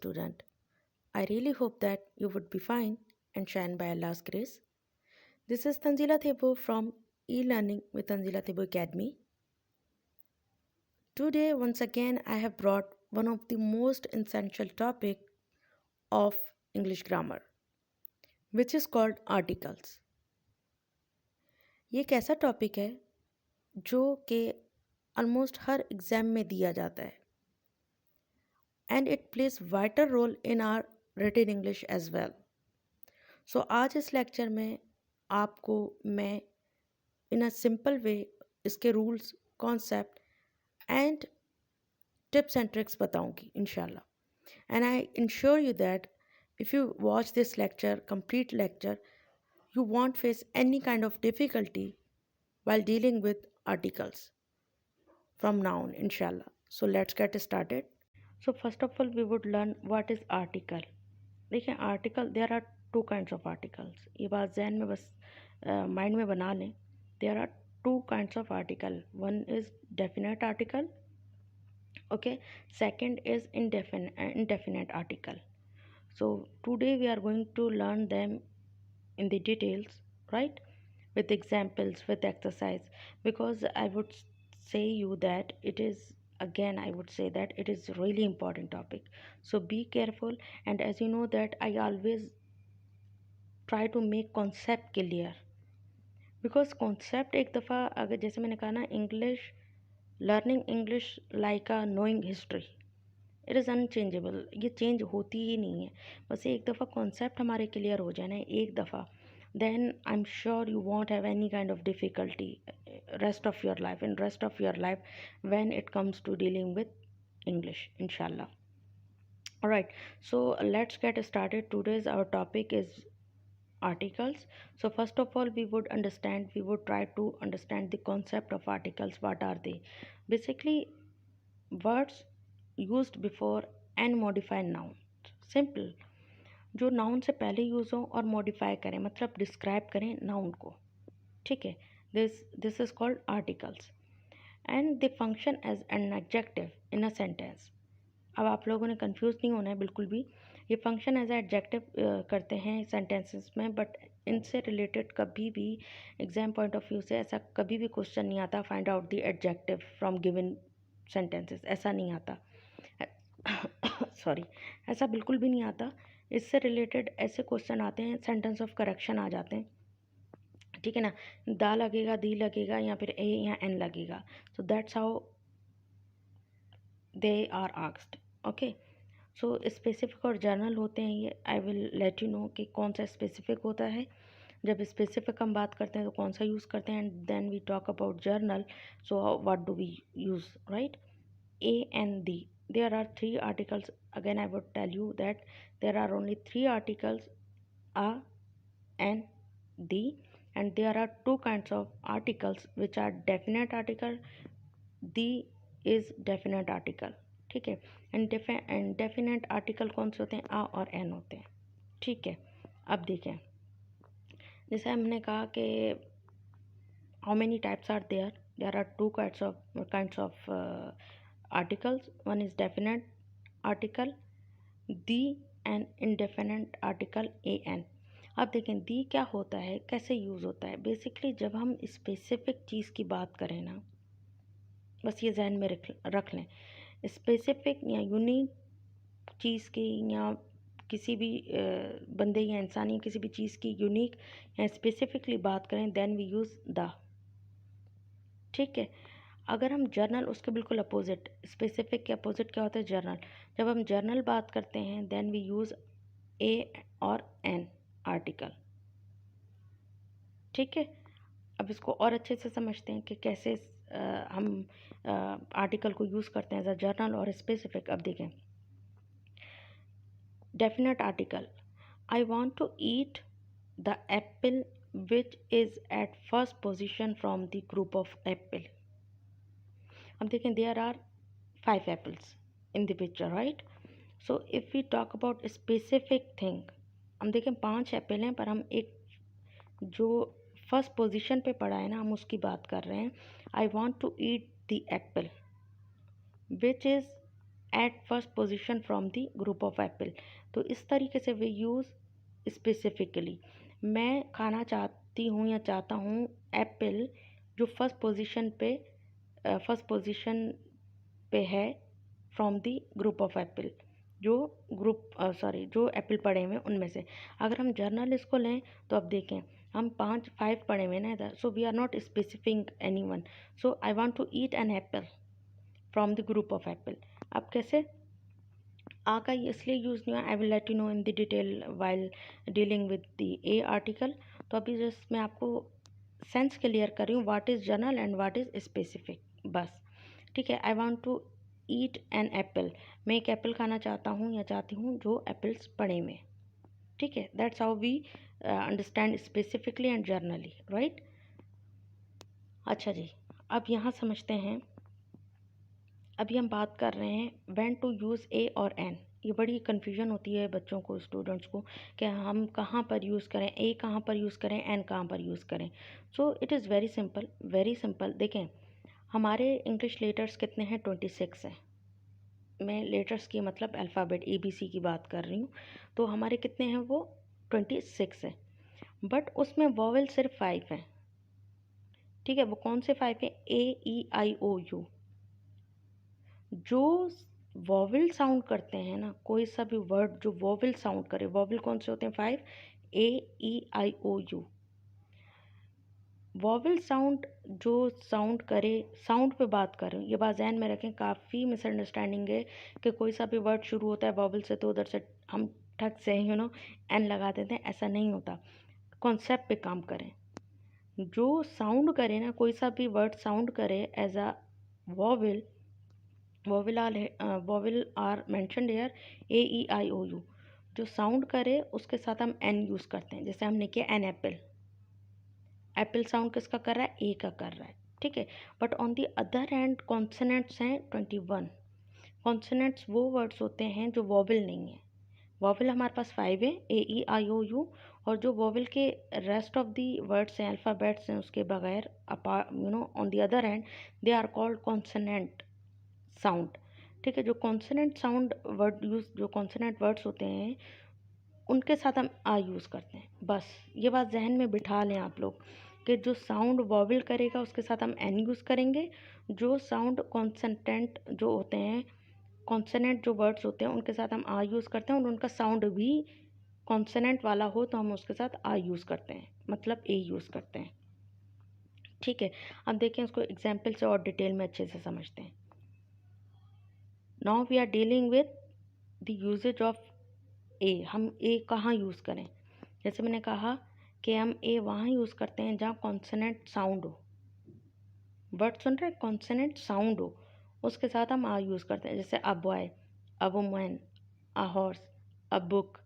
student. I really hope that you would be fine and shine by Allah's grace. This is Tanzila Thebo from e-learning with Tanzila Thebo Academy. Today, once again, I have brought one of the most essential topic of English grammar, which is called articles. ये एक ऐसा topic है जो कि almost हर exam में दिया जाता है and it plays vital role in our written English as well. So आज इस लेक्चर में आपको मैं इन अ सिंपल वे इसके rules, concept and tips and tricks बताऊंगी इंशाल्लाह. And I ensure you that if you watch this lecture, complete lecture, you won't face any kind of difficulty while dealing with articles from now on, inshallah. So let's get started. So first of all, we would learn what is article. देखिए article, there are two kinds of articles. ये बात जहन में बस mind में बना लें. There are two kinds of article. One is definite article. Okay. Second is indefinite article. So today we are going to learn them in the details, right, with examples, with exercise, because I would say you that it is, again I would say that it is really important topic. So be careful, and as you know that I always try to make concept clear, because concept एक दफ़ा अगर जैसे मैंने कहा ना, English learning English like a knowing history, it is unchangeable. ये change होती ही नहीं है. बस एक दफ़ा कॉन्सेप्ट हमारे क्लियर हो जाए ना एक दफ़ा, then I'm sure you won't have any kind of difficulty rest of your life, in rest of your life, when it comes to dealing with English, inshallah. All right, so let's get started. Today's our topic is articles. So first of all, we would try to understand the concept of articles. What are they? Basically, words used before and modify noun. Simple, जो noun से पहले use हो और modify करें, मतलब describe करें noun को. ठीक है, this is called articles and they function as an adjective in a sentence. अब आप लोगों ने कंफ्यूज नहीं होना है बिल्कुल भी. ये फंक्शन एज एडजेक्टिव करते हैं सेंटेंसेस में, बट इनसे रिलेटेड कभी भी एग्जाम पॉइंट ऑफ व्यू से ऐसा कभी भी क्वेश्चन नहीं आता find out the adjective from given sentences. ऐसा नहीं आता. सॉरी, ऐसा बिल्कुल भी नहीं आता. इससे रिलेटेड ऐसे क्वेश्चन आते हैं, सेंटेंस ऑफ करेक्शन आ जाते हैं. ठीक है ना, दा लगेगा, दी लगेगा, या फिर ए या एन लगेगा. So that's how they are asked. Okay, so specific और जर्नल होते हैं ये. I will let you know कि कौन सा स्पेसिफिक होता है. जब स्पेसिफिक हम बात करते हैं तो कौन सा यूज़ करते हैं, and then we talk about general. So what do we use, right? A and the. There are three articles. Again, I would tell you that there are only three articles: a and the, and there are two kinds of articles which are definite article. The is definite article. ठीक है, and definite article कौन से होते हैं? आ और N होते हैं. ठीक है, अब देखें, जैसे हमने कहा कि how many types are there are two kinds of articles. One is definite article the and indefinite article an. अब देखें दी क्या होता है, कैसे यूज़ होता है. बेसिकली जब हम स्पेसिफिक चीज़ की बात करें ना, बस ये जहन में रख लें, स्पेसिफिक या यूनिक चीज़ की, या किसी भी बंदे या इंसान या किसी भी चीज़ की यूनिक या स्पेसिफिकली बात करें, देन वी यूज़ द. ठीक है, अगर हम जर्नल, उसके बिल्कुल अपोजिट, स्पेसिफिक के अपोजिट क्या होता है? जर्नल. जब हम जर्नल बात करते हैं, देन वी यूज़ ए और एन आर्टिकल. ठीक है, अब इसको और अच्छे से समझते हैं कि कैसे हम आर्टिकल को यूज़ करते हैं एज अ जर्नल और स्पेसिफिक. अब देखें, definite article, I want to eat the apple which is at first position from the group of apple. अब देखें, there are 5 apples in the picture, right? So if we talk about a specific thing, हम देखें 5 Apple हैं, पर हम एक जो first position पे पड़ा है ना, हम उसकी बात कर रहे हैं. I want to eat the apple which is at first position from the group of apple. तो इस तरीके से वे यूज़ स्पेसिफिकली, मैं खाना चाहती हूँ या चाहता हूँ एप्पल जो फर्स्ट पोजीशन पे है from the group of Apple, जो जो एप्पल पढ़े हुए हैं उनमें से। अगर हम जर्नल इसको लें तो अब देखें, हम 5 पढ़े हुए ना इधर, so we are not specifying any one. So I want to eat an apple from the group of apple. अब कैसे आ का इसलिए यूज़ नहीं हुआ, I will let you know in the detail while dealing with the a article. तो अभी just मैं आपको सेंस क्लियर कर रही हूँ, what is general and what is specific, बस। ठीक है, I want to eat an apple, मैं एक एप्पल खाना चाहता हूँ या चाहती हूँ जो एप्पल्स पड़े हुए। ठीक है, that's how we understand specifically and generally, right. अच्छा जी, अब यहाँ समझते हैं, अभी हम बात कर रहे हैं व्हेन टू यूज़ ए और एन। ये बड़ी कन्फ्यूजन होती है बच्चों को, स्टूडेंट्स को, कि हम कहाँ पर यूज़ करें, ए कहाँ पर यूज़ करें, एन कहाँ पर यूज़ करें। So it is very simple, very simple. देखें, हमारे इंग्लिश लेटर्स कितने हैं, 26 हैं। मैं लेटर्स की मतलब अल्फ़ाबेट ABC की बात कर रही हूँ। तो हमारे कितने हैं, वो 26 है, बट उसमें वॉवेल सिर्फ 5 हैं। ठीक है, वो कौन से 5 हैं, AEIOU। जो वॉवेल साउंड करते हैं ना, कोई सा भी वर्ड जो वॉवेल साउंड करे, वॉवेल कौन से होते हैं, 5, AEIOU। वॉवेल साउंड जो साउंड करे, साउंड पे बात कर रही हूँ, ये बात ध्यान में रखें। काफ़ी मिसअंडरस्टैंडिंग है कि कोई सा भी वर्ड शुरू होता है वॉवेल से तो उधर से हम ठग से एन लगा देते हैं, ऐसा नहीं होता। कॉन्सेप्ट पे काम करें, जो साउंड करे ना, कोई सा भी वर्ड साउंड करे as a vowel, vowel are mentioned here, AEIOU। जो साउंड करे उसके साथ हम एन यूज़ करते हैं। जैसे हमने किया एन एप्पल, एप्पल साउंड किसका कर रहा है, ए का कर रहा है। ठीक है, but on the other hand consonants हैं 21। कॉन्सोनेंट्स वो वर्ड्स होते हैं जो वॉवेल नहीं है। वॉवेल हमारे पास 5 है, AEIOU, और जो वॉवेल के रेस्ट ऑफ दी वर्ड्स हैं, अल्फ़ाबेट्स हैं, उसके बगैर on the other hand they are called consonant sound. ठीक है, जो कॉन्सोनेंट साउंड वर्ड यूज़, जो कॉन्सोनेंट वर्ड्स होते हैं उनके साथ हम आ यूज़ करते हैं। बस ये बात जहन में बिठा लें आप लोग कि जो साउंड वॉवेल करेगा उसके साथ हम एन यूज़ करेंगे, जो साउंड कॉन्सोनेंट जो होते हैं, कॉन्सोनेंट जो वर्ड्स होते हैं उनके साथ हम आ यूज़ करते हैं, और उनका साउंड भी कॉन्सोनेंट वाला हो तो हम उसके साथ आ यूज़ करते हैं, मतलब ए यूज़ करते हैं। ठीक है, अब देखें इसको एग्जाम्पल से और डिटेल में अच्छे से समझते हैं। Now we are dealing with the usages of a. हम ए कहाँ यूज़ करें, जैसे मैंने कहा कि हम ए वहाँ यूज़ करते हैं जहाँ कॉन्सोनेंट साउंड हो। वर्ड सुन रहे हैं, कॉन्सोनेंट साउंड हो, उसके साथ हम आ यूज़ करते हैं। जैसे a boy, a woman, a horse, a book.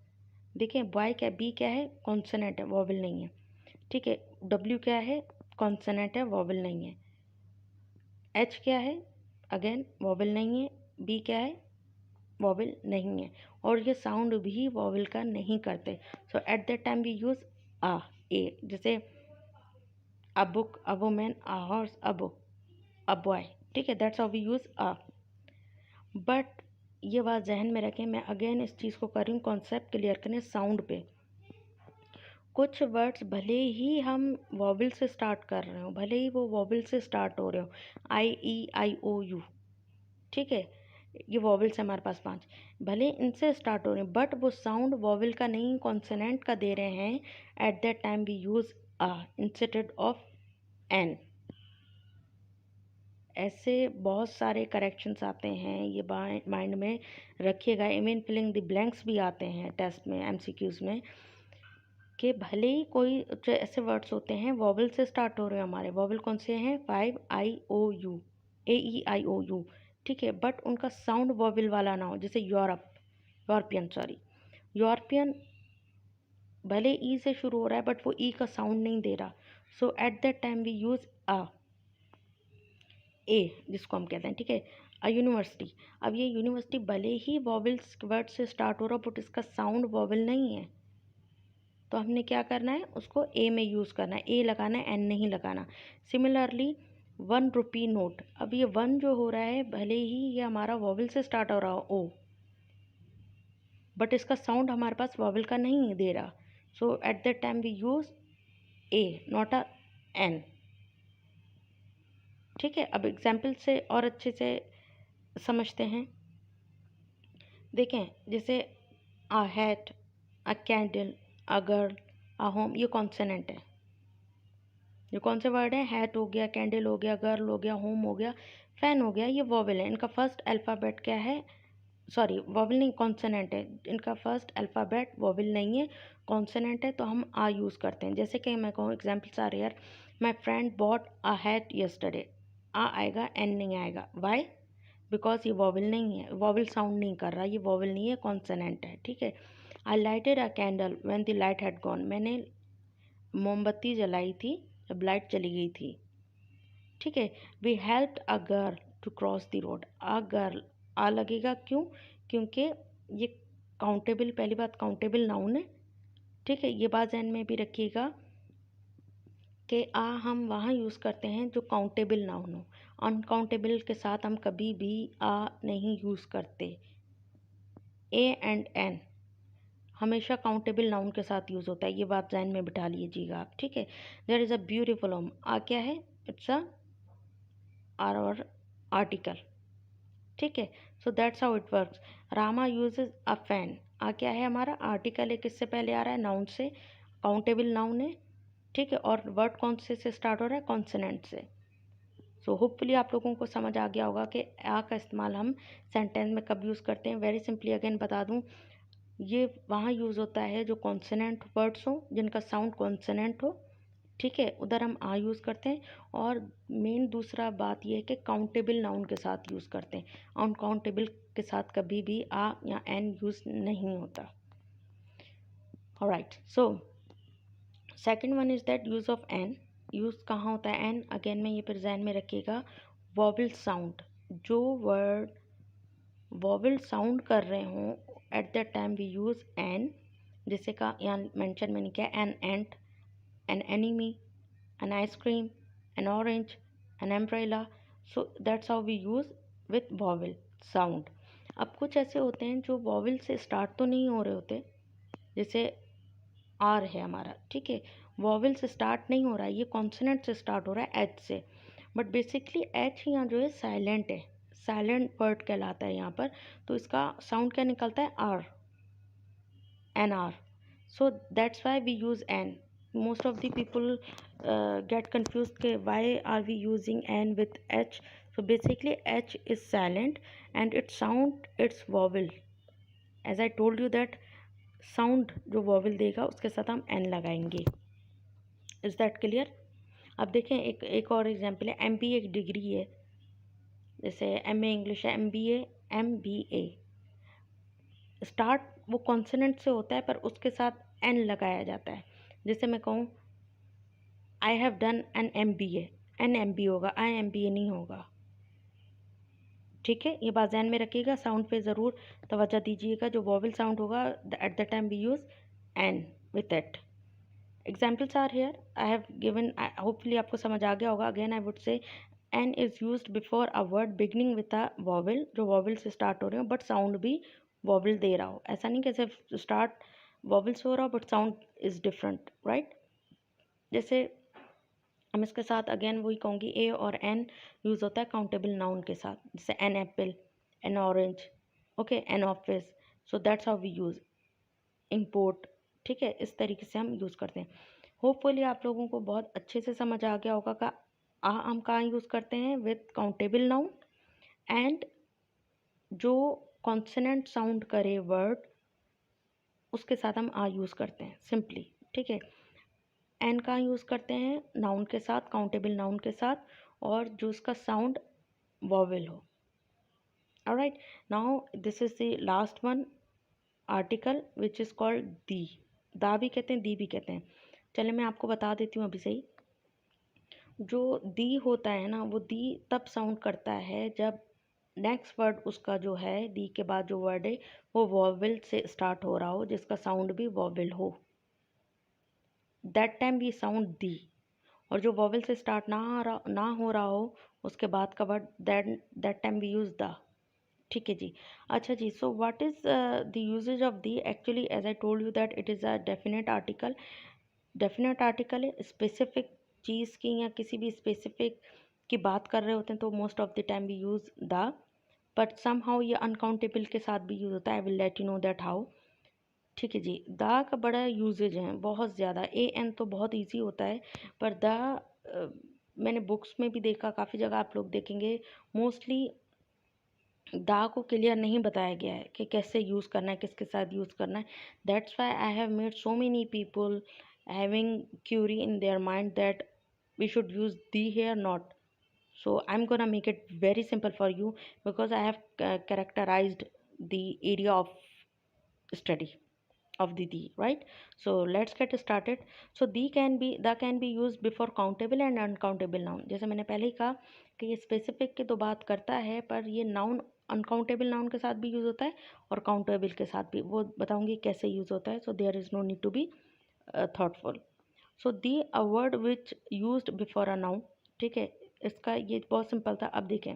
देखिए बॉय क्या, बी क्या है, कॉन्सोनेंट है, वॉवेल नहीं है। ठीक है, डब्ल्यू क्या है, कॉन्सोनेंट है, वॉवेल नहीं है। एच क्या है, अगेन वॉवेल नहीं है। बी क्या है, वॉवेल नहीं है, और ये साउंड भी वॉवेल का नहीं करते। So at that time we use a, a. जैसे a book, a women, a horse, a book, a boy. ठीक है, that's how we use a. But ये बात जहन में रखें, मैं अगेन इस चीज़ को कर रही हूँ कॉन्सेप्ट क्लियर करने साउंड पे। कुछ वर्ड्स भले ही हम वॉवेल से स्टार्ट कर रहे हो, भले ही वो वॉवेल से स्टार्ट हो रहे हो, IEIOU। ठीक है, ये वॉवेल्स हमारे पास 5, भले इनसे स्टार्ट हो रहे हैं, बट वो साउंड वॉवेल का नहीं, कॉन्सोनेंट का दे रहे हैं। At that time we use a instead of an. ऐसे बहुत सारे करेक्शंस आते हैं, ये माइंड में रखिएगा। इवन फिलिंग द ब्लैंक्स भी आते हैं टेस्ट में, MCQs में, कि भले ही कोई जो ऐसे वर्ड्स होते हैं वॉवेल से स्टार्ट हो रहे हैं, हमारे वॉवेल कौन से हैं, 5 AEIOU। ठीक है, बट उनका साउंड वॉवेल वाला ना हो। जैसे यूरोपियन भले ई से शुरू हो रहा है बट वो ई का साउंड नहीं दे रहा। So at that time we use a, जिसको हम कहते हैं। ठीक है, अ यूनिवर्सिटी, अब ये यूनिवर्सिटी भले ही वॉवेल्स वर्ड से स्टार्ट हो रहा बट इसका साउंड वॉवेल नहीं है, तो हमने क्या करना है, उसको ए में यूज़ करना है, ए लगाना है, एन नहीं लगाना। Similarly 1 rupee note. अब ये 1 जो हो रहा है, भले ही ये हमारा वॉवल से स्टार्ट हो रहा हो ओ, बट इसका साउंड हमारे पास वॉवल का नहीं दे रहा, so at that time we use a not a an. ठीक है, अब एग्जाम्पल से और अच्छे से समझते हैं। देखें, जैसे अ hat, a candle, a girl, a home, ये कॉन्सोनेंट है। ये कौन से वर्ड है? हैट हो गया, कैंडल हो गया, गर्ल हो गया, होम हो गया, फैन हो गया, ये वॉवल है। इनका फर्स्ट अल्फ़ाबेट क्या है? सॉरी, वॉवल नहीं, कॉन्सोनेंट है। इनका फर्स्ट अल्फ़ाबेट वॉवल नहीं है, कॉन्सोनेंट है, तो हम आ यूज़ करते हैं। जैसे कि मैं कहूँ, examples are here, my friend bought a hat yesterday. A आएगा, एन नहीं आएगा। वाई? बिकॉज ये वॉवल नहीं है, वॉवल साउंड नहीं कर रहा, ये वॉवल नहीं है, कॉन्सोनेंट है। ठीक है। I lighted a candle when the light had gone. मैंने मोमबत्ती जलाई थी जब लाइट चली गई थी। ठीक है। We helped a girl to cross the road. A girl, a लगेगा, क्यों? क्योंकि ये काउंटेबल, पहली बात काउंटेबल नाउन है। ठीक है, ये बात ध्यान में भी रखिएगा कि आ हम वहाँ यूज़ करते हैं जो काउंटेबल नाउन हो। अनकाउंटेबल के साथ हम कभी भी आ नहीं यूज़ करते। ए एंड एन हमेशा काउंटेबल नाउन के साथ यूज़ होता है, ये बात ध्यान में बिठा लीजिएगा आप। ठीक है। There is a beautiful home. A क्या है? इट्स अ आर और आर्टिकल। ठीक है। So that's how it works. Rama uses a fan. A क्या है हमारा? आर्टिकल है, किससे पहले आ रहा है? नाउन से, काउंटेबल नाउन है। ठीक है, और वर्ड कौन से स्टार्ट हो रहा है? कॉन्सोनेंट से। सो होपफुली आप लोगों को समझ आ गया होगा कि आ का इस्तेमाल हम सेंटेंस में कब यूज़ करते हैं। वेरी सिंपली अगेन बता दूं, ये वहाँ यूज़ होता है जो कॉन्सोनेंट वर्ड्स हो, जिनका साउंड कॉन्सोनेंट हो। ठीक है, उधर हम आ यूज़ करते हैं। और मेन दूसरा बात यह है कि काउंटेबल नाउन के साथ यूज़ करते हैं। अनकाउंटेबल के साथ कभी भी आ या एन यूज़ नहीं होता। Alright, so second one is that use of an. Use कहाँ होता है एन? अगेन में ये फिर ध्यान में रखिएगा, वॉवल साउंड, जो वर्ड वॉवल साउंड कर रहे हों at that time we use an. जैसे का यहाँ मेंशन मैंने किया, an ant, an enemy, an ice cream, an orange, an umbrella. So that's how we use with vowel sound. अब कुछ ऐसे होते हैं जो वॉवल से स्टार्ट तो नहीं हो रहे होते, जैसे आर है हमारा। ठीक है, वॉवल से स्टार्ट नहीं हो रहा है, ये कॉन्सोनेंट से स्टार्ट हो रहा है, एच से। बट बेसिकली एच यहाँ जो है साइलेंट है, साइलेंट वर्ड कहलाता है यहाँ पर। तो इसका साउंड क्या निकलता है? R, an R. So that's why we use n. Most of the people get confused ke why are we using n with h. So basically h is silent and its sound, its vowel, as I told you that sound जो vowel देगा उसके साथ हम n लगाएंगे। Is that clear? अब देखें, एक और एग्जांपल है। एम बी ए एक डिग्री है, जैसे एम ए इंग्लिश है, एम बी ए, एम बी ए। स्टार्ट वो कॉन्सोनेंट से होता है पर उसके साथ एन लगाया जाता है। जैसे मैं कहूँ I have done an M B A, an M B होगा, आई एम बी ए नहीं होगा। ठीक है, ये बात ध्यान में रखिएगा, साउंड पे ज़रूर तवज्जो दीजिएगा। जो वॉवल साउंड होगा at the time we use an with it. Examples are here, I have given, hopefully आपको समझ आ गया होगा। Again I would say an is used before a word beginning with a vowel, जो vowel से start हो रहे हो बट साउंड भी वॉवल दे रहा हो। ऐसा नहीं कि सिर्फ स्टार्ट वॉवल से हो रहा हो but sound is different, right? जैसे हम इसके साथ अगेन वही कहूँगी, ए और एन यूज़ होता है काउंटेबल नाउन के साथ, जैसे an apple, an orange, okay, an office. So that's how we use import. ठीक है, इस तरीके से हम यूज़ करते हैं। होपफुली आप लोगों को बहुत अच्छे से समझ आ गया होगा का आ हम कहाँ यूज़ करते हैं? विथ काउंटेबल नाउन, एंड जो कॉन्सोनेंट साउंड करे वर्ड उसके साथ हम आ यूज़ करते हैं सिंपली। ठीक है, एन कहाँ यूज़ करते हैं? नाउन के साथ, काउंटेबल नाउन के साथ, और जो उसका साउंड वॉवल हो। Alright, now this is the last one, article which is called the. दा भी कहते हैं, दी भी कहते हैं। चलिए मैं आपको बता देती हूँ अभी सही। जो दी होता है ना, वो दी तब साउंड करता है जब नेक्स्ट वर्ड उसका जो है, दी के बाद जो वर्ड है वो वॉवल से स्टार्ट हो रहा हो, जिसका साउंड भी वॉवल हो। दैट टाइम वी साउंड दी। और जो वॉवल से स्टार्ट ना हो रहा हो उसके बाद का word, that time we use the. ठीक है जी। अच्छा जी, so what is the usages of the? Actually as I told you that it is a definite article. Definite article है स्पेसिफिक चीज़ की या किसी भी स्पेसिफिक की बात कर रहे होते हैं तो most of the time we use the, but somehow ये अनकाउंटेबल के साथ भी यूज़ होता है। I will let you know that how. ठीक है जी। द का बड़ा यूजेज है, बहुत ज़्यादा। ए एन तो बहुत ईजी होता है, पर द मैंने बुक्स में भी देखा, काफ़ी जगह आप लोग देखेंगे मोस्टली दा को क्लियर नहीं बताया गया है कि कैसे यूज़ करना है, किसके साथ यूज़ करना है। That's why I have made so many people having query in their mind that we should use the here not. So I'm gonna make it very simple for you because I have characterized the area of study of the right? So let's get started. So the can be used before countable and uncountable noun. जैसे मैंने पहले ही कहा कि ये specific की तो बात करता है, पर ये नाउन अनकाउंटेबल नाउन के साथ भी यूज़ होता है और काउंटेबल के साथ भी, वो बताऊंगी कैसे यूज़ होता है. So there is no need to be thoughtful. So the a word which used before a noun. ठीक है, इसका ये बहुत सिंपल था. अब देखें,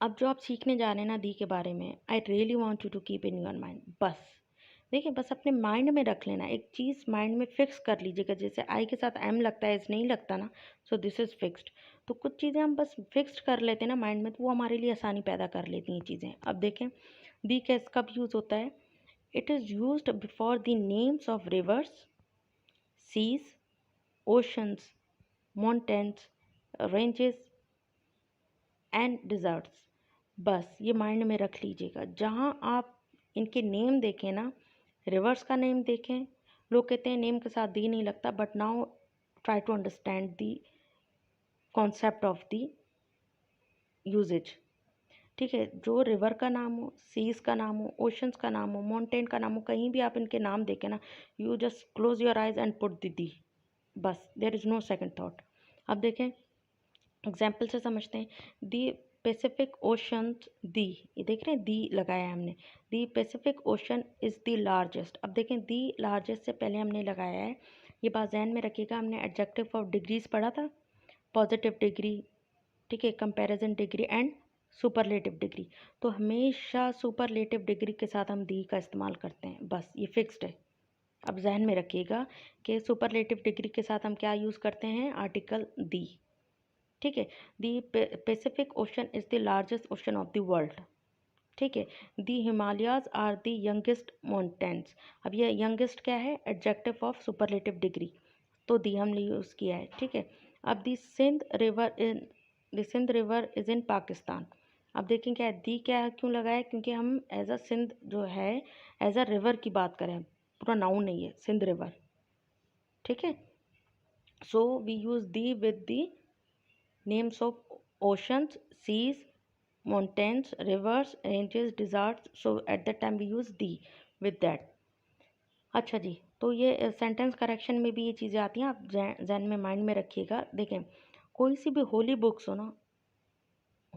अब जो आप सीखने जा रहे हैं ना दी के बारे में, I really want you to keep in your mind. बस देखिए, बस अपने माइंड में रख लेना, एक चीज़ माइंड में फिक्स कर लीजिएगा. जैसे आई के साथ एम लगता है, एस नहीं लगता ना, सो दिस इज़ फिक्स्ड. तो कुछ चीज़ें हम बस फिक्स्ड कर लेते हैं ना माइंड में, तो वो हमारे लिए आसानी पैदा कर लेती हैं चीज़ें. अब देखें, दी कैस कब यूज़ होता है? It is used before the names of rivers, seas, oceans, mountains, ranges and deserts. बस ये माइंड में रख लीजिएगा. जहाँ आप इनके नेम देखें ना, रिवर्स का नेम देखें, लोग कहते हैं नेम के साथ दी नहीं लगता, but now try to understand the concept of the usages. ठीक है, जो रिवर का नाम हो, सीज का नाम हो, ओशंस का नाम हो, माउंटेन का नाम हो, कहीं भी आप इनके नाम देखें ना, you just close your eyes and put the. बस, there is no second thought. अब देखें, एग्जाम्पल से समझते हैं. दी पैसिफिक ओशन, दी, ये देख रहे हैं दी लगाया है हमने. The Pacific Ocean is the largest. अब देखें, दी लार्जेस्ट से पहले हमने लगाया है, ये बात ध्यान में रखिएगा. हमने एडजेक्टिव ऑफ डिग्रीज पढ़ा था, पॉजिटिव डिग्री, ठीक है, comparison degree and superlative degree. तो हमेशा सुपरलेटिव डिग्री के साथ हम दी का इस्तेमाल करते हैं. बस ये फिक्स्ड है. अब जहन में रखिएगा कि सुपरलेटिव डिग्री के साथ हम क्या यूज़ करते हैं? Article the. ठीक है, the Pacific Ocean is the largest ocean of the world. ठीक है, the Himalayas are the youngest mountains. अब ये यंगेस्ट क्या है? एडजेक्टिव ऑफ सुपरलेटिव डिग्री, तो दी हमने यूज़ किया है. ठीक है, अब the Sindh river is in Pakistan. अब देखें क्या है, दी क्या क्यों लगाया? क्योंकि हम एज अ सिंध जो है एज अ रिवर की बात करें, पूरा नाउन नहीं है, सिंध रिवर. ठीक है, so we use the with the names of oceans, seas, mountains, rivers, ranges, deserts. So at that time we use the with that. अच्छा जी, तो ये सेंटेंस करेक्शन में भी ये चीज़ें आती हैं, आप जहन में माइंड में रखिएगा. देखें, कोई सी भी होली बुक्स हो ना,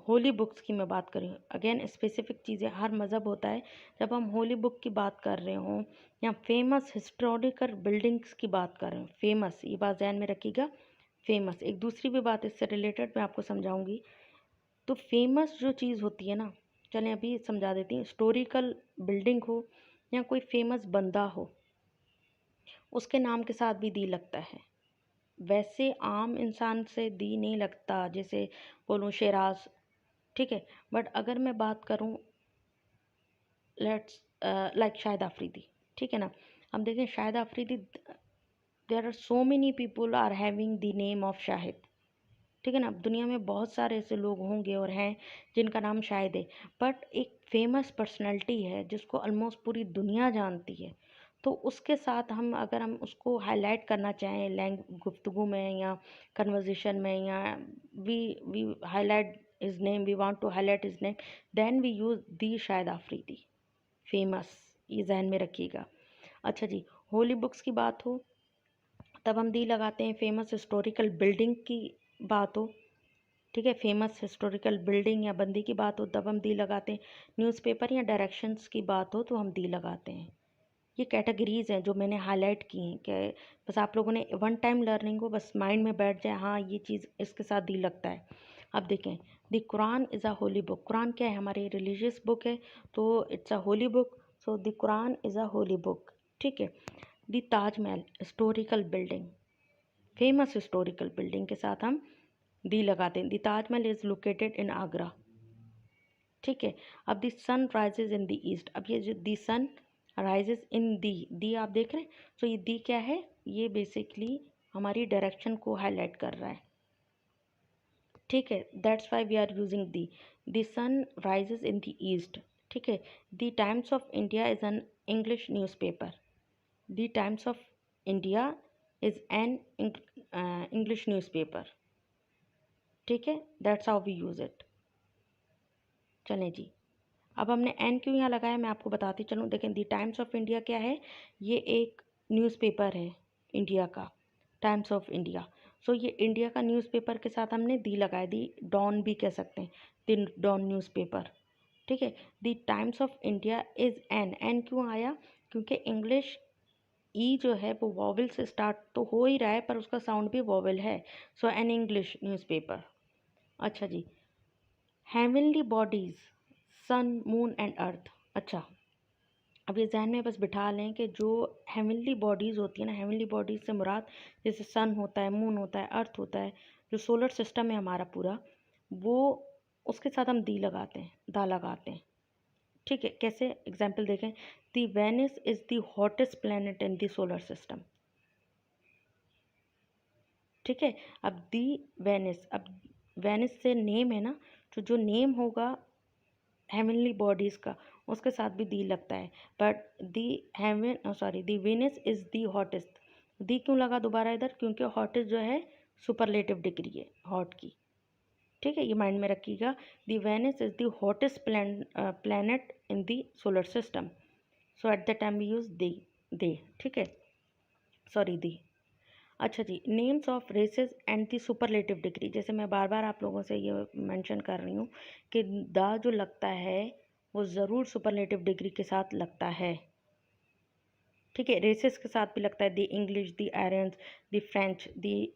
होली बुक्स की मैं बात करूँ, अगेन स्पेसिफिक चीज़ें, हर मज़हब होता है. जब हम होली बुक की बात कर रहे हों या फेमस हिस्टोरिकल बिल्डिंग्स की बात कर रहे हो, फेमस, ये बात ध्यान में रखिएगा. फेमस, एक दूसरी भी बात इससे रिलेटेड मैं आपको समझाऊंगी. तो फेमस जो चीज़ होती है ना, चलें अभी समझा देती हैं. हिस्टोरिकल बिल्डिंग हो या कोई फेमस बंदा हो, उसके नाम के साथ भी दी लगता है. वैसे आम इंसान से दी नहीं लगता, जैसे बोलूँ शेराज. ठीक है, बट अगर मैं बात करूँ, लेट्स लाइक शाहिद आफरीदी. ठीक है ना, हम देखें Shahid Afridi, there are so many people are having the name of Shahid. ठीक है ना, दुनिया में बहुत सारे ऐसे लोग होंगे और हैं जिनका नाम शाहिद है, बट एक फेमस पर्सनालिटी है जिसको ऑलमोस्ट पूरी दुनिया जानती है, तो उसके साथ हम उसको हाईलाइट करना चाहें गुफ्तगू में या कन्वर्जेशन में, या we we highlight his name, we want to highlight his name, then we use the Shahid Afridi, famous. ये जहन में रखिएगा. अच्छा जी, होली बुक्स की बात हो तब हम दी लगाते हैं. फेमस हिस्टोरिकल बिल्डिंग की बात हो, ठीक है, फेमस हिस्टोरिकल बिल्डिंग या बंदी की बात हो तब हम दी लगाते हैं. न्यूज़पेपर या डायरेक्शंस की बात हो तो हम दी लगाते हैं. ये कैटेगरीज हैं जो मैंने हाईलाइट की हैं कि बस आप लोगों ने वन टाइम लर्निंग को बस माइंड में बैठ जाए, हाँ ये चीज़ इसके साथ दी लगता है। अब देखें, the Quran is a holy book. Quran क्या है? हमारी रिलीजियस बुक है, तो it's a holy book, so the Quran is a holy book. ठीक है। The Taj Mahal historical building, famous historical building के साथ हम दी लगाते हैं। The Taj Mahal is located in Agra. ठीक है। अब the sun rises in the east. अब ये जो द सन राइजेज इन दी आप देख रहे हैं, तो ये दी क्या है? ये बेसिकली हमारी डायरेक्शन को हाईलाइट कर रहा है। ठीक है, that's why we are using the sun rises in the east. ठीक है। The Times of India is an English newspaper. The Times of India is an English newspaper. ठीक है, that's how we use it. चलें जी, अब हमने N क्यों यहाँ लगाया मैं आपको बताती चलूँ। देखें, द टाइम्स ऑफ इंडिया क्या है? ये एक न्यूज़पेपर है इंडिया का, टाइम्स ऑफ इंडिया। सो ये इंडिया का न्यूज़पेपर के साथ हमने दी लगाई, दी डॉन भी कह सकते हैं, द डॉन न्यूज़पेपर। ठीक है। The Times of India is an क्यों आया? क्योंकि इंग्लिश ई जो है वो वॉवल से स्टार्ट तो हो ही रहा है, पर उसका साउंड भी वॉवल है। So an English newspaper. अच्छा जी, heavenly bodies, sun moon and earth. अच्छा, अब ये जहन में बस बिठा लें कि जो हेवनली बॉडीज़ होती है ना, हेवनली बॉडीज़ से मुराद जैसे सन होता है, मून होता है, अर्थ होता है, जो सोलर सिस्टम है हमारा पूरा, वो उसके साथ हम दी लगाते हैं, दा लगाते हैं। ठीक है, कैसे? एग्जाम्पल देखें, the Venus is the hottest planet in the solar system. ठीक है। अब दी वेनिस, अब वेनिस से नेम है ना, तो जो नेम होगा हेवनली बॉडीज़ का, उसके साथ भी दी लगता है। But the the Venus is the hottest. The क्यों लगा दोबारा इधर? क्योंकि हॉटेस्ट जो है सुपरलेटिव डिग्री है हॉट की। ठीक है, ये माइंड में रखिएगा। The Venus is the hottest planet in the solar system. So at the time we use the. ठीक है, सॉरी दी। अच्छा जी, names of races and the superlative degree. जैसे मैं बार बार आप लोगों से ये मेंशन कर रही हूँ कि द जो लगता है वो ज़रूर सुपरलेटिव डिग्री के साथ लगता है। ठीक है, रेसेस के साथ भी लगता है, the English, the irons, the French, the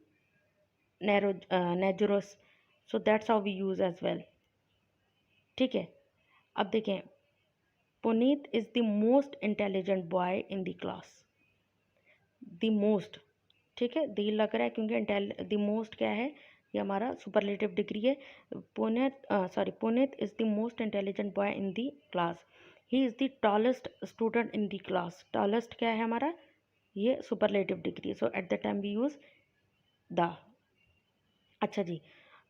नेजुरस। So that's how we use as well. ठीक है। अब देखें, Puneet is the most intelligent boy in the class. The most, ठीक है, दी लग रहा है क्योंकि द मोस्ट क्या है? ये हमारा सुपरलेटिव डिग्री है। Puneet is the most intelligent boy in the class. He is the tallest student in the class. Tallest क्या है हमारा? ये superlative degree. So at the time we use the. अच्छा जी,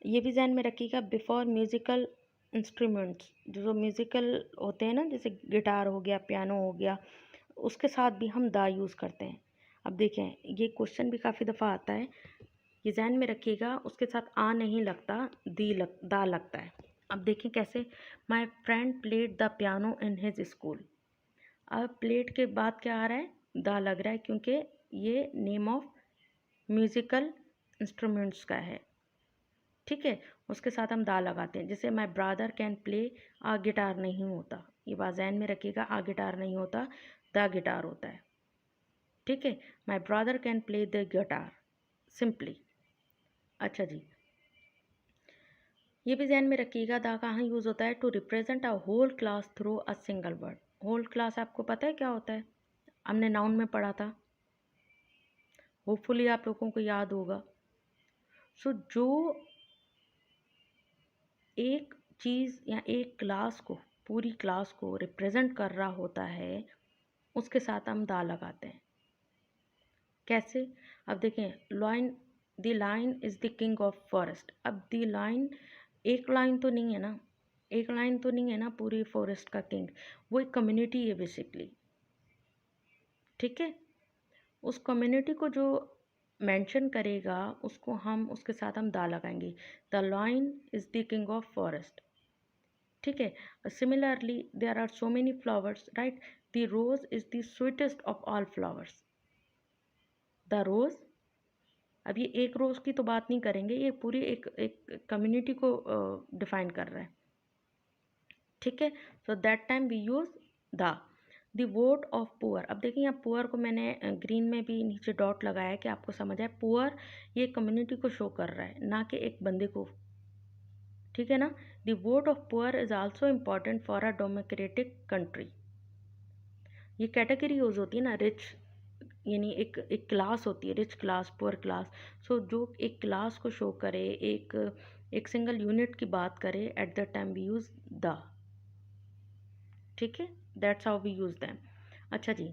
ये भी ध्यान में रखिएगा, बिफोर म्यूज़िकल इंस्ट्रूमेंट्स, जो म्यूज़िकल होते हैं ना, जैसे गिटार हो गया, पियानो हो गया, उसके साथ भी हम दा यूज़ करते हैं। अब देखें, ये क्वेश्चन भी काफ़ी दफ़ा आता है, ये ध्यान में रखिएगा, उसके साथ आ नहीं लगता, दा लगता है। अब देखें कैसे, my friend played the piano in his school. अब प्लेड के बाद क्या आ रहा है? दा लग रहा है, क्योंकि ये नेम ऑफ म्यूज़िकल इंस्ट्रूमेंट्स का है। ठीक है, उसके साथ हम दा लगाते हैं। जैसे my brother can play a guitar नहीं होता, ये बात ध्यान में रखिएगा, आ गिटार नहीं होता, द गिटार होता है। ठीक है, माई brother can play the guitar simply. अच्छा जी, ये भी ध्यान में रखिएगा, दा कहाँ यूज़ होता है? To represent a whole class through a single word. Whole class आपको पता है क्या होता है? हमने नाउन में पढ़ा था, होपफुली आप लोगों को याद होगा। सो जो एक चीज़ या एक क्लास को, पूरी क्लास को रिप्रेजेंट कर रहा होता है, उसके साथ हम दा लगाते हैं। कैसे? अब देखें, the lion is the king of forest. अब द लाइन, एक लाइन तो नहीं है ना, एक लाइन तो नहीं है ना पूरी फॉरेस्ट का किंग, वो एक कम्युनिटी है बेसिकली। ठीक है, उस कम्युनिटी को जो मेंशन करेगा, उसको हम, उसके साथ हम दा लगाएंगे। The lion is the king of forest. ठीक है, similarly there are so many flowers, right? The rose is the sweetest of all flowers. The rose, अब ये एक रोज़ की तो बात नहीं करेंगे, ये पूरी एक एक कम्युनिटी को डिफाइन कर रहा है। ठीक है, so that time we use the. The vote of poor, अब देखिए यहाँ पुअर को मैंने ग्रीन में भी नीचे डॉट लगाया है कि आपको समझ आए। पुअर ये कम्युनिटी को शो कर रहा है, ना कि एक बंदे को, ठीक है ना। The vote of poor is also important for a democratic country. ये कैटेगरी यूज होती है ना, रिच, यानी एक क्लास होती है, रिच क्लास, पुअर क्लास। सो जो एक क्लास को शो करे, एक सिंगल यूनिट की बात करे, at the time we use the, ठीक है, that's how we use them. अच्छा जी,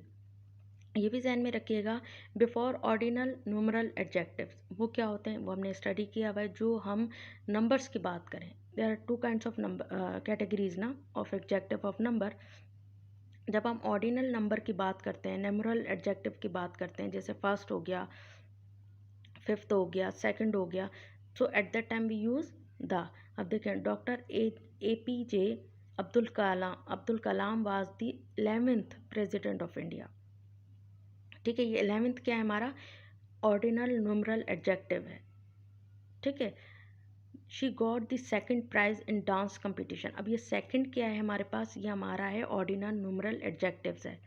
ये भी ध्यान में रखिएगा, बिफोर ऑर्डिनल न्यूमरल एडजेक्टिव्स, वो क्या होते हैं वो हमने स्टडी किया हुआ है। जो हम नंबर्स की बात करें, there are two kinds of number categories ना ऑफ एडजेक्टिव ऑफ नंबर। जब हम ऑर्डिनल नंबर की बात करते हैं, न्यूमरल एडजेक्टिव की बात करते हैं, जैसे फर्स्ट हो गया, फिफ्थ हो गया, सेकंड हो गया, so at that time we use the. अब देखें, doctor APJ Abdul Kalam was the 11th president of India, ठीक है। ये 11th क्या है हमारा, ऑर्डिनल न्यूमरल एडजेक्टिव है, ठीक है। She got the second prize in dance competition, अब ये सेकंड क्या है हमारे पास, ये हमारा है ऑर्डिनल न्यूमरल एडजेक्टिव्स है,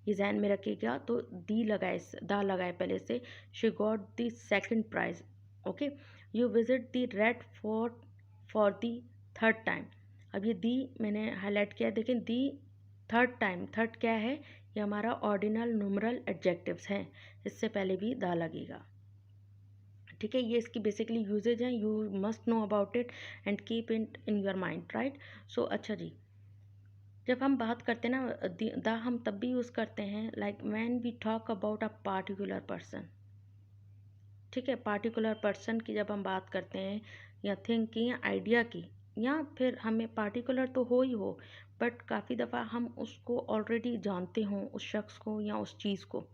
ये ध्यान में रखिएगा। तो दी लगाए, दा लगाए पहले से, she got the second prize, okay. You visit the Red Fort for the third time, अब ये दी मैंने हाईलाइट किया, देखें दी थर्ड टाइम, थर्ड क्या है, ये हमारा ऑर्डिनल न्यूमरल एडजेक्टिव्स हैं, इससे पहले भी दा लगेगा, ठीक है। ये इसकी बेसिकली यूजेज हैं, you must know about it and keep it in your mind, right. So अच्छा जी, जब हम बात करते हैं ना द, हम तब भी यूज़ करते हैं like when we talk about a particular person, ठीक है। पार्टिकुलर पर्सन की जब हम बात करते हैं, या थिंक की, या आइडिया की, या फिर हमें पार्टिकुलर तो हो ही हो, बट काफ़ी दफ़ा हम उसको ऑलरेडी जानते हों, उस शख्स को या उस चीज़ को,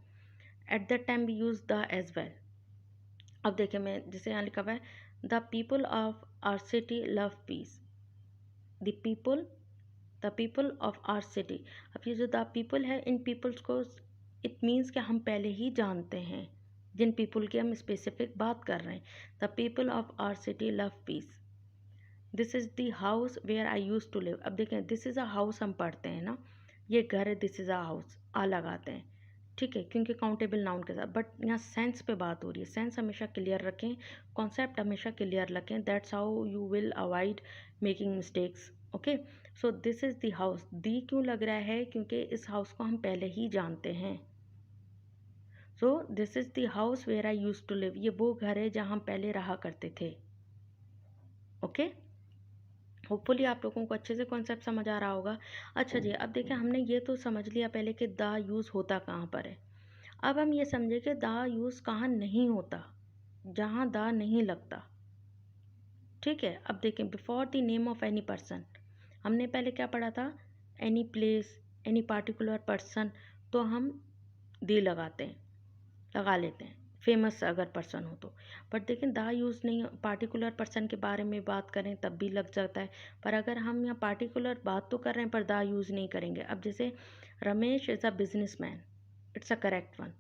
at that time we use the as well. अब देखिए, मैं जैसे यहाँ लिखा हुआ है, the people of our city love peace, the people of our city. अब ये जो द पीपल है, इन पीपल्स को इट मीन्स कि हम पहले ही जानते हैं, जिन पीपल की हम स्पेसिफिक बात कर रहे हैं। The people of our city love peace, this is the house where I use to live. अब देखें, दिस इज़ अ हाउस हम पढ़ते हैं ना, ये घर है, दिस इज़ अ हाउस आ लगाते हैं, ठीक है, क्योंकि काउंटेबल नाउन के साथ। बट यहाँ सेंस पे बात हो रही है, सेंस हमेशा क्लियर रखें, कॉन्सेप्ट हमेशा क्लियर रखें, that's how you will avoid making mistakes, okay. So this is the house, the क्यों लग रहा है, क्योंकि इस हाउस को हम पहले ही जानते हैं। So this is the house where I use to live, ये वो घर है जहाँ हम पहले रहा करते थे, ओके। होपफुली आप लोगों को अच्छे से कॉन्सेप्ट समझ आ रहा होगा। अच्छा जी, अब देखिए, हमने ये तो समझ लिया पहले कि द यूज़ होता कहाँ पर है। अब हम ये समझे कि द यूज़ कहाँ नहीं होता, जहाँ द नहीं लगता, ठीक है। अब देखें, before the name of any person, हमने पहले क्या पढ़ा था, any place, any particular person, तो हम दी लगाते हैं, लगा लेते हैं, फेमस अगर पर्सन हो तो। बट देखें, द यूज़ नहीं, पार्टिकुलर पर्सन के बारे में बात करें तब भी लग जाता है, पर अगर हम यहाँ पार्टिकुलर बात तो कर रहे हैं पर द यूज़ नहीं करेंगे। अब जैसे Ramesh is a business man, it's a correct one,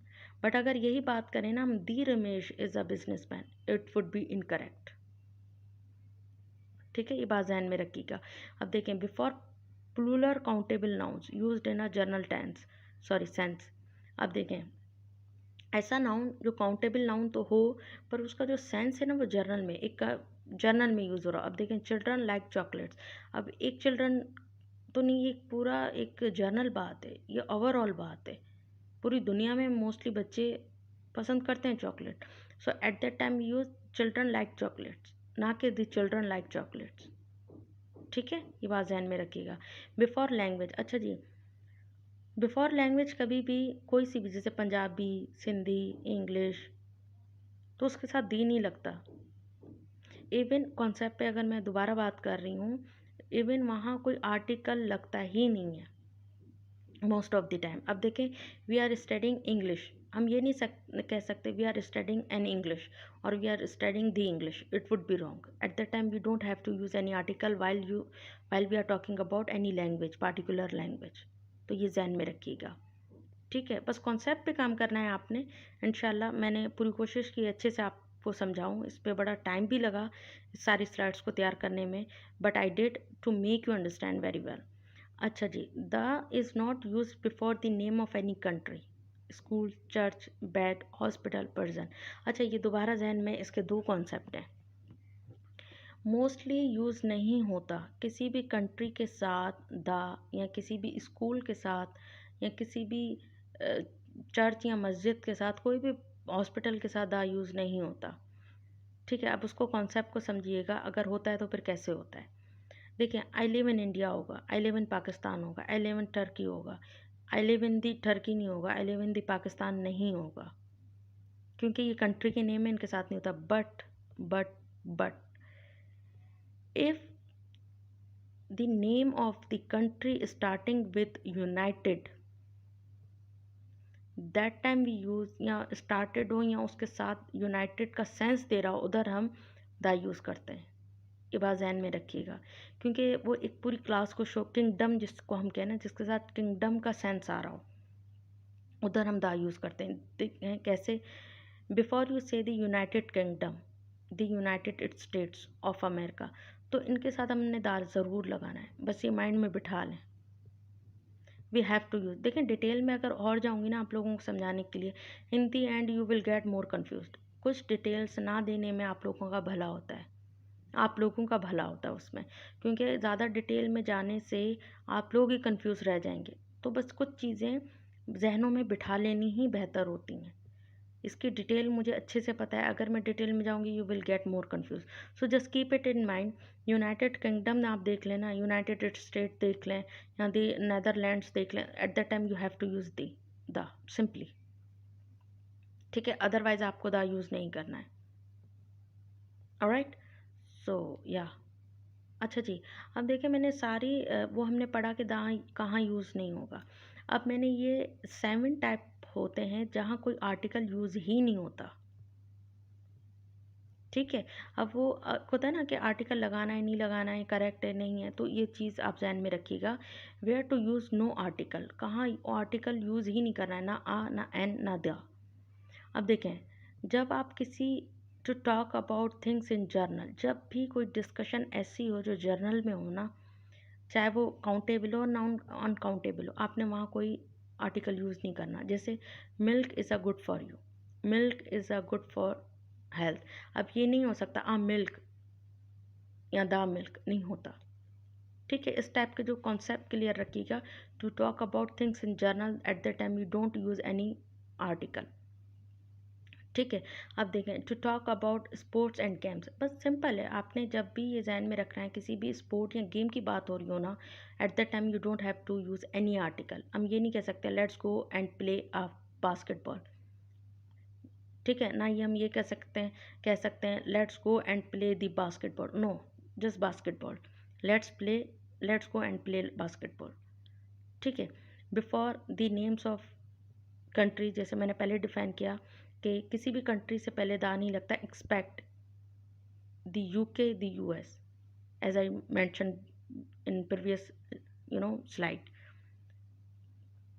but अगर यही बात करें ना हम, the Ramesh is a business man, it would be incorrect, ठीक है। ये बात ध्यान में रखिएगा। अब देखें, before plural countable nouns used in a general tense, sorry sense. अब देखें, ऐसा नाउन जो काउंटेबल नाउन तो हो, पर उसका जो सेंस है ना, वो जर्नल में, एक जर्नल में यूज़ हो रहा। अब देखें, चिल्ड्रन लाइक चॉकलेट्स, अब एक चिल्ड्रन तो नहीं, ये पूरा एक जर्नल बात है, ये ओवरऑल बात है, पूरी दुनिया में मोस्टली बच्चे पसंद करते हैं chocolate. So at that time use children like chocolates, ना कि द चिल्ड्रन लाइक चॉकलेट्स, ठीक है। ये बात ध्यान में रखिएगा। बिफोर लैंग्वेज, अच्छा जी, बिफोर लैंग्वेज कभी भी कोई सी भी, जैसे पंजाबी, सिंधी, इंग्लिश, तो उसके साथ दी नहीं लगता। इवन कॉन्सेप्ट पे अगर मैं दोबारा बात कर रही हूँ, इवन वहाँ कोई आर्टिकल लगता ही नहीं है मोस्ट ऑफ द टाइम। अब देखें, वी आर स्टडिंग इंग्लिश, हम ये नहीं कह सकते we are studying an English और we are studying the English, it would be wrong. At that time we don't have to use any article while we are talking about any language, particular language, तो ये ध्यान में रखिएगा, ठीक है। बस concept पे काम करना है आपने, इंशाल्लाह। मैंने पूरी कोशिश की अच्छे से आपको समझाऊं, इस पे बड़ा टाइम भी लगा इस सारी स्लाइड्स को तैयार करने में, but I did to make you understand very well. अच्छा जी, the is not use before the name of any country, school, church, bed, hospital, person. अच्छा, ये दोबारा जहन में इसके दो कॉन्सेप्ट हैं। मोस्टली यूज़ नहीं होता किसी भी कंट्री के साथ द, या किसी भी स्कूल के साथ, या किसी भी चर्च या मस्जिद के साथ, कोई भी हॉस्पिटल के साथ द यूज़ नहीं होता। ठीक है, अब उसको कॉन्सेप्ट को समझिएगा, अगर होता है तो फिर कैसे होता है। देखिए, आई लिव इन इंडिया होगा, आई लिव इन पाकिस्तान होगा, आई लिव इन टर्की होगा, I live in the Turkey नहीं होगा, आई लिव इन दी पाकिस्तान नहीं होगा, क्योंकि ये कंट्री के नेम में इनके साथ नहीं होता। But if the name of the country starting with united, that time we use, या स्टार्टेड हो या उसके साथ यूनाइटेड का सेंस दे रहा हो, उधर हम द यूज़ करते हैं। ये बात ध्यान में रखिएगा, क्योंकि वो एक पूरी क्लास को शो, किंगडम जिसको हम कहना है, जिसके साथ किंगडम का सेंस आ रहा हो, उधर हम द यूज़ करते हैं। हैं कैसे? बिफोर यू से the United kingdom, the United states of America, तो इनके साथ हमने द ज़रूर लगाना है, बस ये माइंड में बिठा लें। We have to use. देखिए, डिटेल में अगर और जाऊँगी ना आप लोगों को समझाने के लिए, in the end you will get more confused. कुछ डिटेल्स ना देने में आप लोगों का भला होता है, आप लोगों का भला होता है उसमें, क्योंकि ज़्यादा डिटेल में जाने से आप लोग ही कंफ्यूज रह जाएंगे। तो बस कुछ चीज़ें जहनों में बिठा लेनी ही बेहतर होती हैं। इसकी डिटेल मुझे अच्छे से पता है, अगर मैं डिटेल में जाऊंगी you will get more confuse. So just keep it in mind. United kingdom आप देख लेना, यूनाइटेड स्टेट देख लें, या दी नैदरलैंड्स देख लें, at the time you have to use the simply. ठीक है, अदरवाइज आपको द यूज़ नहीं करना है। ऑलराइट, सो या अच्छा जी, अब देखिए मैंने सारी वो हमने पढ़ा कि दाँ कहाँ यूज़ नहीं होगा। अब मैंने ये 7 टाइप होते हैं जहाँ कोई आर्टिकल यूज़ ही नहीं होता। ठीक है, अब वो होता है ना कि आर्टिकल लगाना है नहीं लगाना है, करेक्ट है नहीं है, तो ये चीज़ आप ध्यान में रखिएगा। Where to use no article, कहाँ आर्टिकल यूज़ ही नहीं करना है, ना आ ना एन ना द। अब देखें, जब आप किसी, to talk about things in general, जब भी कोई डिस्कशन ऐसी हो जो जर्नल में हो ना, चाहे वो काउंटेबल हो ना अनकाउंटेबल हो, आपने वहाँ कोई आर्टिकल यूज़ नहीं करना। जैसे milk is a good for you, milk is a good for health. अब ये नहीं हो सकता आ मिल्क या द मिल्क, नहीं होता। ठीक है, इस टाइप के जो कॉन्सेप्ट क्लियर रखिएगा। To talk about things in general, at the time you don't use any article. ठीक है, अब देखें, to talk about sports and games, बस सिंपल है। आपने जब भी ये जहन में रखना है किसी भी स्पोर्ट या गेम की बात हो रही हो ना, at the time you don't have to use any article. हम ये नहीं कह सकते let's go and play a basketball. ठीक है ना, ये हम ये कह सकते हैं let's go and play the basketball, no, just basketball. Let's play, let's go and play basketball. ठीक है, before the names of country, जैसे मैंने पहले डिफाइन किया कि किसी भी कंट्री से पहले दा नहीं लगता, expect the UK, the US, as I mention in previous slide,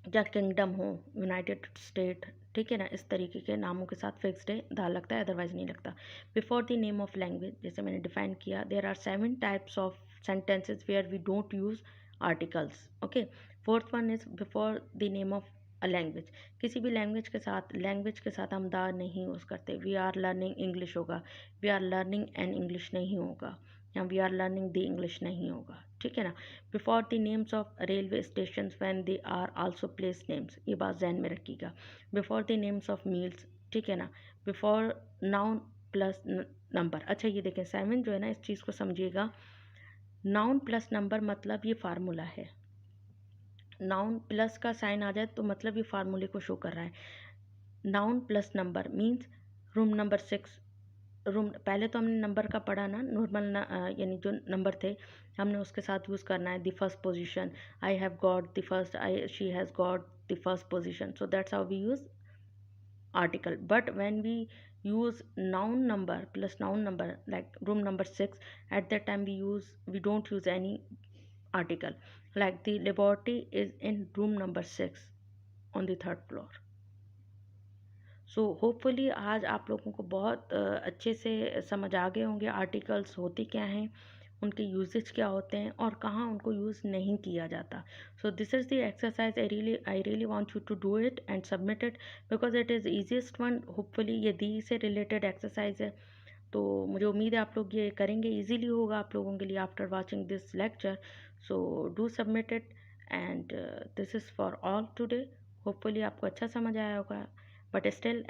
या किंगडम हो, यूनाइटेड स्टेट। ठीक है ना, इस तरीके के नामों के साथ फिक्स्ड है दा लगता है, अदरवाइज नहीं लगता। Before the name of language, जैसे मैंने डिफाइन किया, there are 7 types of sentences where we don't use articles. Okay, fourth one is before the name of a language, किसी भी लैंग्वेज के साथ हम दा नहीं यूज़ करते। वी आर लर्निंग इंग्लिश होगा, we are learning an English नहीं होगा, या we are learning the English नहीं होगा। ठीक है ना, before the names of railway station when they are also place names, ये बात जहन में रखिएगा। Before the names of meals, ठीक है ना, बिफोर नाउन प्लस नंबर। अच्छा, ये देखें 7 जो है ना, इस चीज़ को समझिएगा। नाउन प्लस नंबर मतलब ये फार्मूला है, नाउन प्लस का साइन आ जाए तो मतलब ये फार्मूले को शो कर रहा है। Noun plus number means room number 6, room, पहले तो हमने नंबर का पढ़ा ना, नॉर्मल यानी जो नंबर थे हमने उसके साथ यूज़ करना है the first position. I have got the first, I she has got the first position, so that's how we use article. But when we use noun number plus noun number like room number 6, at that time we don't use any article, like the laboratory is in room number 6 on the 3rd floor. So hopefully आज आप लोगों को बहुत अच्छे से समझ आ गए होंगे आर्टिकल्स होते क्या हैं उनके यूजेज क्या होते हैं और कहाँ उनको यूज़ नहीं किया जाता. So this is the exercise. I really want you to do it and submit it because it is easiest one. Hopefully ये दी से रिलेटेड एक्सरसाइज है, तो मुझे उम्मीद है आप लोग ये करेंगे. इजीली होगा आप लोगों के लिए after watching this lecture. So do submit it and this is for all today. Hopefully आपको अच्छा समझ आया होगा, but still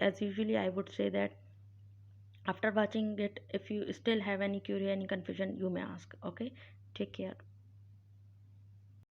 as usually I would say that after watching it, if you still have any query, any confusion, you may ask. Okay, take care.